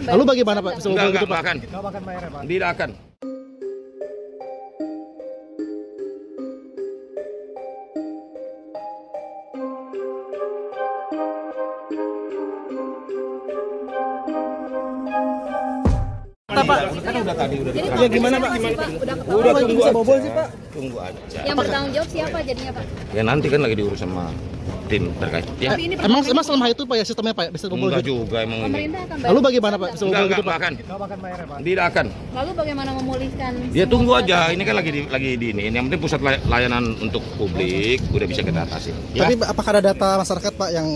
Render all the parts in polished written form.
Lalu bagaimana Pak? Enggak akan. Tidak akan. Pak, Kan udah tadi udah. Ya gimana Pak? Udah tunggu bisa bobol aja. sih Pak? Tunggu aja. Yang bertanggung jawab siapa jadinya Pak? Ya nanti kan lagi diurus sama tim terkait. Ya. Emang selama itu Pak ya sistemnya Pak bisa bobol Enggak gitu? juga emang ini. Pemerintah akan Lalu bagaimana Pak? Bisa bobol gitu Pak? Enggak akan. Tidak akan. Lalu bagaimana memulihkan? Ya tunggu aja. Ini kan lagi di ini. Yang penting pusat layanan untuk publik udah bisa kita atasi. Ya? Tapi apakah ada data masyarakat Pak yang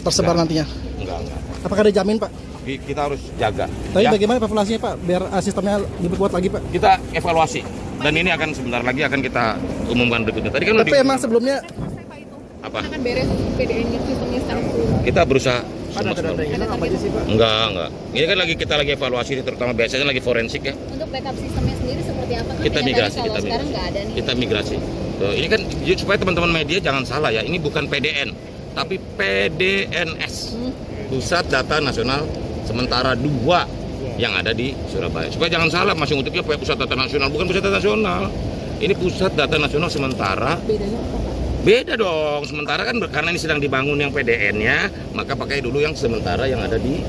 tersebar nantinya? Enggak. Apakah ada jamin Pak? Kita harus jaga. Tapi ya? bagaimana evaluasinya Pak biar sistemnya lebih kuat lagi Pak? Kita evaluasi dan ini akan sebentar lagi akan kita umumkan berikutnya. Tadi kan Tapi emang sebelumnya apa? Akan beres PDN-nya sistemnya secara keseluruhan. Kita berusaha. Ada target sih Pak? Enggak. Ini kan kita lagi evaluasi, terutama biasanya lagi forensik ya. untuk backup sistemnya sendiri seperti apa kan? Kita migrasi, kalau sekarang nggak ada nih. Kita migrasi. Tuh, ini kan supaya teman-teman media jangan salah ya. Ini bukan PDN, tapi PDNS. Pusat Data Nasional Sementara 2 yang ada di Surabaya. Supaya jangan salah, masih ngutipnya Pusat Data Nasional, bukan Pusat Data Nasional. Ini Pusat Data Nasional Sementara. Bedanya apa Pak? Beda dong. Sementara kan karena ini sedang dibangun yang PDN-nya, maka pakai dulu yang sementara yang ada di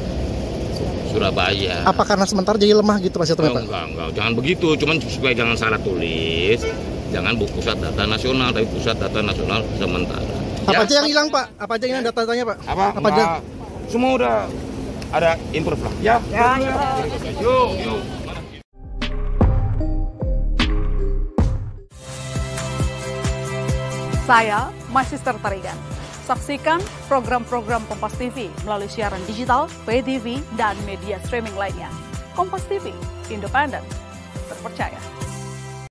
Surabaya. apa karena sementara jadi lemah gitu Pak sistemnya Pak? Enggak. Jangan begitu. Cuman supaya jangan salah tulis. Jangan Pusat Data Nasional, tapi Pusat Data Nasional Sementara. Apa aja yang hilang Pak? Apa aja yang hilang data-datanya Pak? Apa aja? Semua udah ada improve lah. Ya. Yuk. Saya Magister Tarigan. Saksikan program-program Kompas TV melalui siaran digital, pay TV, dan media streaming lainnya. Kompas TV, independen, terpercaya.